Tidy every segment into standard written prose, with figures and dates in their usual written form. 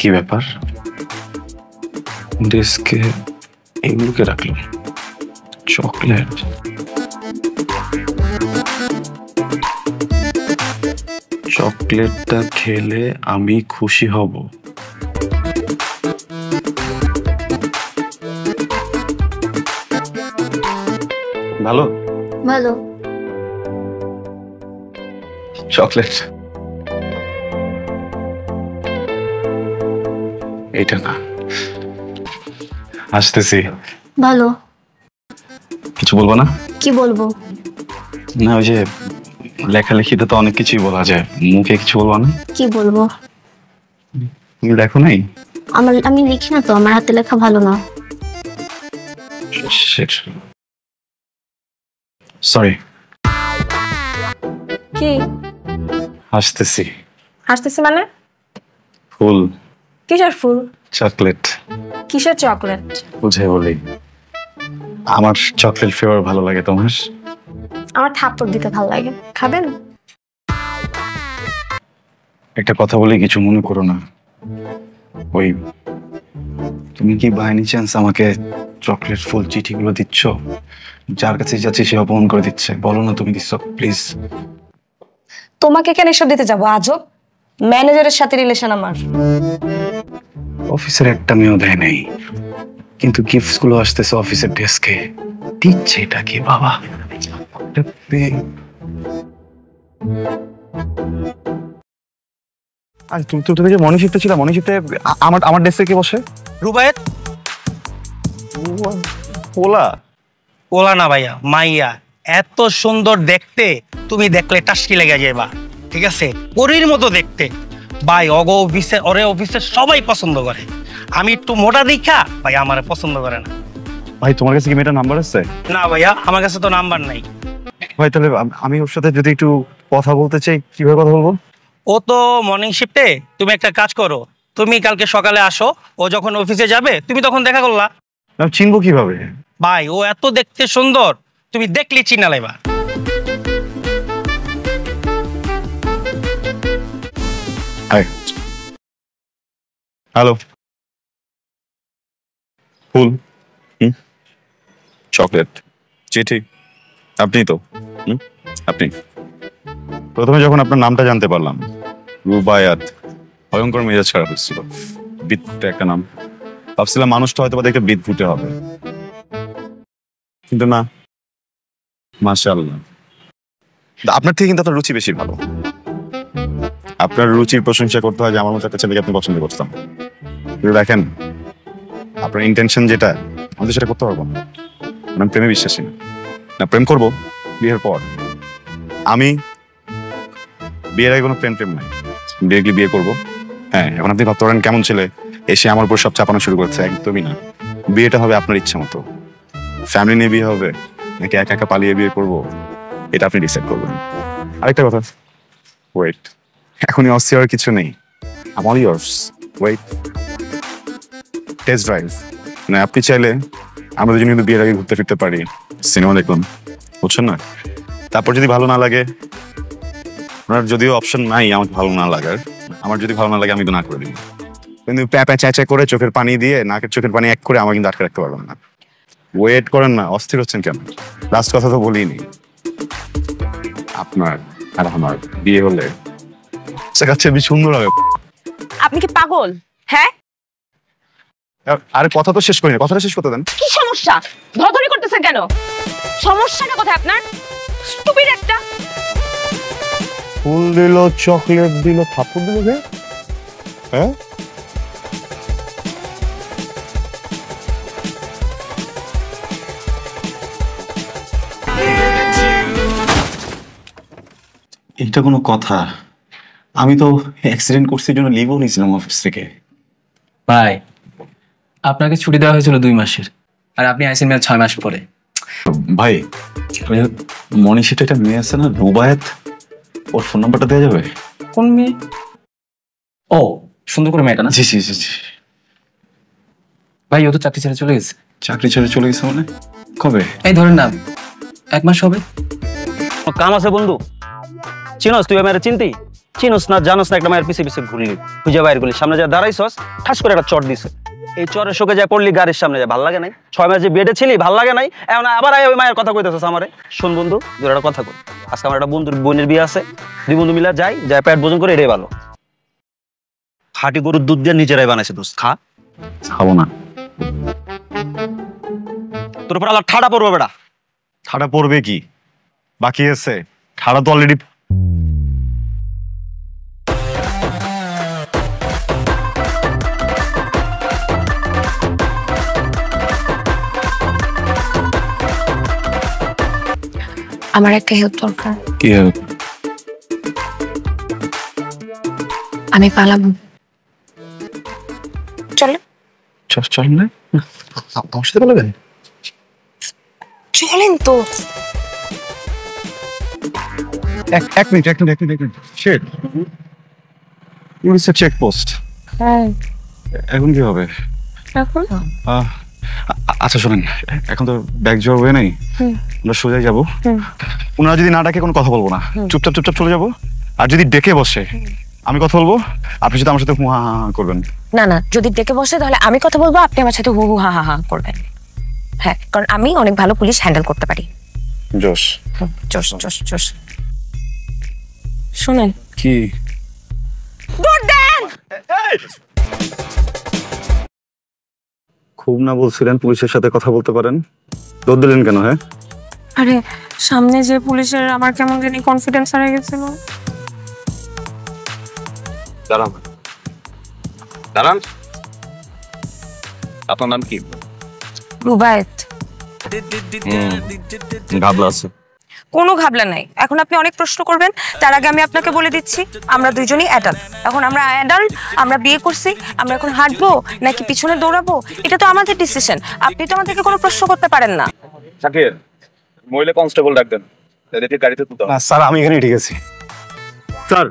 কি ব্যাপার? ডেস্কে এগুলোকে রাখলো, চকলেট। চকলেটটা খেলে আমি খুশি হব। ভালো ভালো। চকলেট এইটা না, আসতেছি। ভালো। কিছু বলবো না? কি বলবো? না ওই যে লেখালেখিতে তো অনেক কিছুই বলা যায়, মুখে কিছু বলবো না? কি বলবো? তুমি দেখো নাই? আমি লিখি না তো, আমার হাতে লেখা ভালো না। সরি। কি হাসতেছি। হাসতেছি মানে? ফুল। কিসের ফুল? চকলেট। কিসের চকলেট? বুঝে বলি, আমার চকলেট ফ্লেভার ভালো লাগে, তোমার? আমার থাপ্পড় দিতে ভালো লাগে, খাবেন? একটা কথা বলি, কিছু মনে করো না। ওই তুমি কি বাই এনি চান্স আমাকে চকলেট ফুল চিঠিগুলো দিচ্ছ? যার কাছে যাচ্ছে সে অপমান করে দিচ্ছে, বলো না তুমি দিচ্ছ, প্লিজ। তোমাকে কেন এসব দিতে যাবো? আজব, ম্যানেজারের সাথে রিলেশন আমার। অফিসের একটা মেয়েও দেয় নাই, কিন্তু গিফটস গুলো আসতেছে অফিসের ডেস্কে। দিচ্ছে এটা কি বাবা? আর তুমি যে মর্নিং শিফটে ছিল, মর্নিং শিফটে আমার ডেস্কে কে বসে? রুবায়েত। ওলা ওলা না ভাইয়া, মাইয়া। এত সুন্দর দেখতে, তুমি দেখলে টাস্কি লেগে যাবা। ঠিক আছে, পরীর মতো দেখতে ভাই। ওরে অফিসে সবাই পছন্দ করে। আমি একটু মোটা দেখা ভাই আমার পছন্দ করে না। ভাই তোমার কাছে কি মেয়েটার নাম্বার আছে? না ভাইয়া, আমার কাছে তো নাম্বার নাই। ভাই তাহলে আমি ওর সাথে যদি একটু কথা বলতে চাই, কিভাবে কথা বলবো? ও তো মর্নিং শিফটে। তুমি একটা কাজ করো, তুমি কালকে সকালে আসো। ও যখন অফিসে যাবে তুমি তখন দেখা করলা। আমি চিনবো কিভাবে? ভাই ও এত দেখতে সুন্দর, তুমি দেখলে চিনা লাইবা। হ্যালো। ফুল, চকলেট, চিঠি, আপনি তো? আপনি? প্রথমে যখন আপনার নামটা জানতে পারলাম, রুবায়াত, ভয়ঙ্কর মেজাজ খারাপ হচ্ছিল। বিদ্যুৎ একটা নাম, ভাবছিলাম মানুষটা হয়তো দেখে বিদ্যুৎ হবে, কিন্তু না। মাশাআল্লাহ, আপনার থেকে কিন্তু আপনার রুচি বেশি ভালো। আপনার রুচির প্রশংসা করতে হয় যে আমার মতো একটা ছেলেকে আপনি পছন্দ করতাম, কিন্তু দেখেন আপনার ইন্টেনশন যেটা, আমি সেটা করতে পারবো না। আমি প্রেমে বিশ্বাসী না। প্রেম করবো বিয়ের পর। আমি বিয়ের আগে কোনো প্রেম নাই। বিয়ে করবো। হ্যাঁ, এখন আপনি ভাবতে পারেন কেমন ছেলে এসে আমার উপর সব চাপানো শুরু করছে। একদমই না। বিয়েটা হবে আপনার ইচ্ছা মতো। ফ্যামিলি নিয়ে বিয়ে হবে নাকি একা একা পালিয়ে বিয়ে করবো, এটা আপনি ডিসাইড করবেন। আরেকটা কথা, ওয়েট, এখনই অস্থির হওয়ার কিছু নেই। I am all ears. Wait, test drive. মানে আপনি চাইলে আমরা দুজন কিন্তু বিয়ের আগে ঘুরতে ফিরতে পারি, সিনেমা দেখলাম, বুঝছেন না? তারপর যদি ভালো না লাগে, আপনার যদিও অপশন নাই আমাকে ভালো না লাগার, আমার যদি ভালো না লাগে আমি তো না করে দিই। কিন্তু প্যাপা চেঁচা করে চোখের পানি দিয়ে, নাকের চোখের পানি এক করে আমাকে কিন্তু আটকে রাখতে পারবেন না। ওয়েট করেন না, অস্থির হচ্ছেন কেন? লাস্ট কথা তো বলিনি, আপনার আর আমার বিয়ে হলে কাছে বেশি সুন্দর হবে। আপনি কি পাগল? হ্যাঁ, আরে কথা তো শেষ করিনি, কথাটা শেষ করতে দেন। কি সমস্যা? ধরাধরি করতেছেন কেন? সমস্যাটা কোথায় আপনার? স্টুপিড একটা। ফুল দিল, চকলেট দিল, থাপ্পড় দিল। হ্যাঁ, এটা কোনো কথা? আমি তো অ্যাক্সিডেন্ট করছি, জন্য লিভও নিয়েছিলাম অফিস থেকে। ভাই, আপনাকে ছুটি দেওয়া হয়েছিল 2 মাসের, আর আপনি আইসেন 6 মাস পরে। ভাই, মনীষীটা একটা মেয়ে আছে না, রুবায়াত, ওর ফোন নাম্বারটা দেওয়া যাবে? কোন মেয়ে? ও, সুন্দর করে মেয়েটা না? জি জি জি জি। ভাই, ও তো চাকরি ছেড়ে চলে গেছে। চাকরি ছেড়ে চলে গেছে মানে? কবে? এই ধরেন না, 1 মাস হবে। কাম আছে বন্ধু, চিনস তুই আমার চিনতি? চিনোস না জানোস না একটা মায়ের পিছে পিছে ঘুরলি, খুঁজে বাইর করলি, সামনে যা দাঁড়াইছস ঠাস করে একটা চট দিছে। এই চরের শোকে যায় পড়লি গাড়ির সামনে যায়, ভাল লাগে নাই? 6 মাস যে বেডে ছিলি ভাল লাগে নাই? এখন আবার ওই মায়ের কথা কইতেছস আমারে। শোন বন্ধু, তোর একটা কথা কই, আজকে আমার একটা বন্ধুর বোনের বিয়ে আছে, দুই বন্ধু মিলা যাই পেট ভোজন করে এটাই ভালো। খাঁটি গরুর দুধ দিয়ে নিজেরাই বানাইছে, দোস্ত খা। খাবো না। তোর উপর আল্লাহ ঠাডা পড়বে বেটা। ঠাডা পড়বে কি? বাকি আছে? ঠাডা তো অলরেডি। আমার একটা হেল্প দরকার। কি হেল্প? আমি পালাবো। চলো চল না, আমার সাথে বলবেন? চলেন তো। এক মিনিট। শিট, পুলিশের চেকপোস্ট। হ্যাঁ এখন কি হবে? এখন আচ্ছা শোনেন, এখন তো ব্যাগ যাওয়ার ওয়ে নেই, আমরা সোজা যাবো। ওনারা যদি না ডাকে কোনো কথা বলবো না, চুপচাপ চলে যাবো। আর যদি ডেকে বসে আমি কথা বলবো, আপনি যদি আমার সাথে হু হা হা করবেন। না না, যদি ডেকে বসে তাহলে আমি কথা বলবো, আপনি আমার সাথে হু হু হা হা হা করবেন। হ্যাঁ, কারণ আমি অনেক ভালো পুলিশ হ্যান্ডেল করতে পারি। জোশ। জোশ। শুনেন, কি? দৌড় দেন। খুব না বলছিলেন পুলিশের সাথে কথা বলতে পারেন, দৌড় দিলেন কেন? হ্যাঁ, আরে সামনে যে পুলিশের আমার কেমন জানি কনফিডেন্স হারিয়ে গেছিল। দাঁড়ান। আপনার নাম কি? রুবায়েত। ঘাবলা আছে? কোনো ঘাবলা নাই। এখন আপনি অনেক প্রশ্ন করবেন, তার আগে আমি আপনাকে বলে দিচ্ছি আমরা দুইজনই অ্যাডাল্ট। এখন আমরা অ্যাডাল্ট, আমরা বিয়ে করছি, আমরা এখন হাঁটবো নাকি পিছনে দৌড়াবো এটা তো আমাদের ডিসিশন। আপনি তো আমাদেরকে কোনো প্রশ্ন করতে পারেন না। শাকির, মহিলা কনস্টেবল ডাকবেন, এদেরকে গাড়িতে তুলতে হবে। স্যার আমি এখানেই ঠিক আছি। স্যার,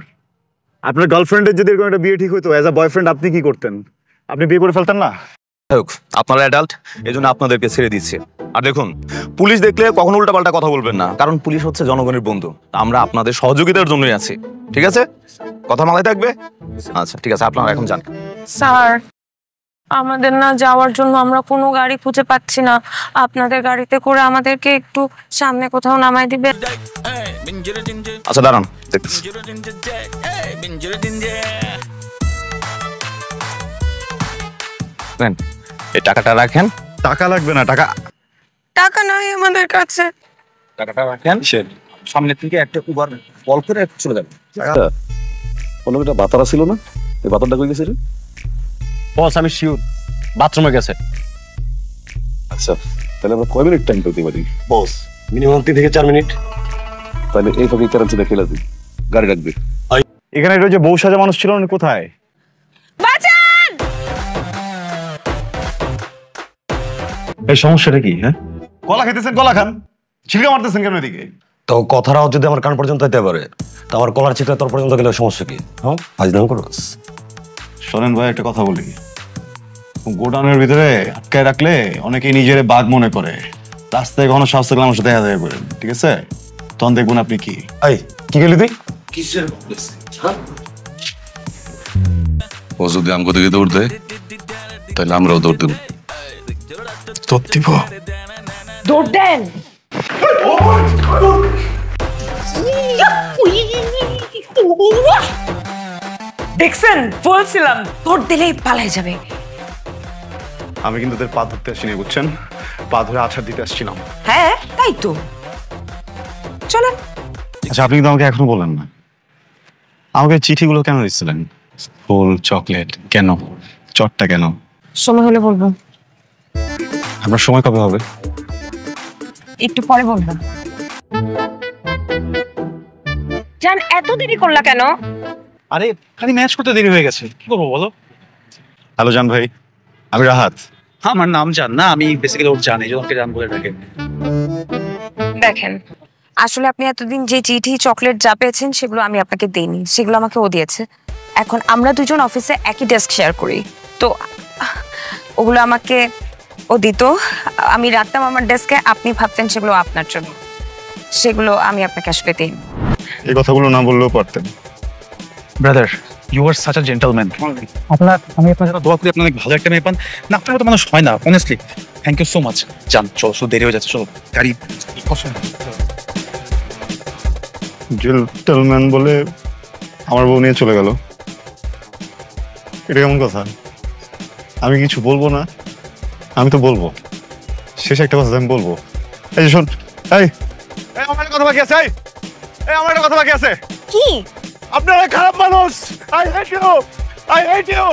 আপনার গার্লফ্রেন্ডের যদি এরকম একটা বিয়ে ঠিক হতো, অ্যাজ আ বয়ফ্রেন্ড আপনি কি করতেন? আপনি বিয়ে করে ফেলতেন না? আপনারা অ্যাডাল্ট, এই জন্য আপনাদেরকে ছেড়ে দিচ্ছে। আর দেখুন, পুলিশ দেখলে কখনো উল্টাপাল্টা কথা বলবেন না, কারণ পুলিশ হচ্ছে জনগণের বন্ধু। আমরা আপনাদের সহযোগিতার জন্যই আছি, ঠিক আছে? কথা মাথায় থাকবে? আচ্ছা ঠিক আছে, আপনারা এখন যান। স্যার, আমাদের না যাওয়ার জন্য আমরা কোনো গাড়ি খুঁজে পাচ্ছি না, আপনাদের গাড়িতে করে আমাদেরকে একটু সামনে কোথাও নামাই দিবে। আচ্ছা দাঁড়ান, দেখতেছি। নেন, এই টাকাটা রাখেন। টাকা লাগবে না। টাকা নাই আমাদের কাছে। টাকাটা রাখেন, সামনে থেকে একটা উবার কল করে চলে যাবেন। কোনো একটা বাতারা ছিল না, এই বাতারটা কই গেছে রে? বস আমি শিওর বাথরুমে গেছে। আচ্ছা, তাহলে আমরা কয় মিনিট টাইম পেতে পারি? বস মিনিমাম 3 থেকে 4 মিনিট। তাহলে এই ফাঁকে কারেন্সিটা খেলা দিই, গাড়ি রাখবি। এখানে এটা যে বউ সাজা মানুষ ছিল না, কোথায়? বাঁচান! এই সমস্যাটা কি? হ্যাঁ, কলা খেতেছেন, কলা খান, ছিলকা মারতেছেন কেন এদিকে? তো কথাটাও যদি আমার কান পর্যন্ত যেতে পারে, তো আমার কলার চিপটা তোর পর্যন্ত গেলে সমস্যা কি? হ্যাঁ, আজ দাম করস। শোনেন ভাই, একটা কথা বলি, গোডাউনের ভিতরে আটকায় রাখলে অনেকেই নিজের বাঘ মনে করে, রাস্তায় কখনো স্বাস্থ্য গেলে আমার সাথে দেখা দেখা করেন, ঠিক আছে? তখন দেখবেন আপনি কি। এই কি গেলি তুই? ও যদি আমগো দিকে দৌড় দেয়, তাহলে আমরাও দৌড় দেব। দৌড় দিব? দৌড় দেন। দেখছেন, বলছিলাম দৌড় দিলেই পালাই যাবে। আমি কিন্তু ওদের পা ধরতে আসিনি, বুঝছেন? পা ধরে আছাড় দিতে আসছিলাম। হ্যাঁ তাই তো, চলেন। আচ্ছা, আপনি কিন্তু আমাকে এখনো বলেন না, আমাকে চিঠিগুলো কেন দিচ্ছিলেন? ফুল, চকলেট কেন? চটটা কেন? সময় হলে বলবো। আপনার সময় কবে হবে? একটু পরে বলবো। জান, এত দেরি করলা কেন? আরে খালি ম্যাচ করতে দেরি হয়ে গেছে, কি করবো বলো? হ্যালো জান ভাই, আমি রাহাত। আমার নাম জান না, আমি বেসিক্যালি ওর জানি, যে ওকে জান বলে ডাকে। দেখেন, আসলে আপনি এতদিন যে চিঠি চকলেট যা পেয়েছেন সেগুলো আমি আপনাকে দেইনি, সেগুলো আমাকে ও দিয়েছে। এখন আমরা দুজন অফিসে একই ডেস্ক শেয়ার করি, তো ওগুলো আমাকে ও দিত, আমি রাখতাম আমার ডেস্কে। আপনি ভাবতেন সেগুলো আপনার জন্য, সেগুলো আমি আপনাকে আসলে দিই। এই কথাগুলো না বললেও পারতেন। Brother you are such a gentleman. আমি আপনার সাথে দোয়া করি আপনি অনেক ভালো একটা মেয়ে পান। না আপনার মতো মানুষ হয় না, honestly. Thank you so much. যান চলো, শুধু দেরি হয়ে যাচ্ছে, চলো গাড়ি। জেন্টলম্যান বলে আমার বউ নিয়ে চলে গেল, এটা কেমন কথা? আমি কিছু বলবো না? আমি তো বলবো, শেষ একটা কথা আমি বলবো। এই যে শোন, এই আমার একটা কথা বাকি আছে, এই আমার একটা কথা বাকি আছে। কি? আপনারা খারাপ মানুষ। I hate you, I hate you.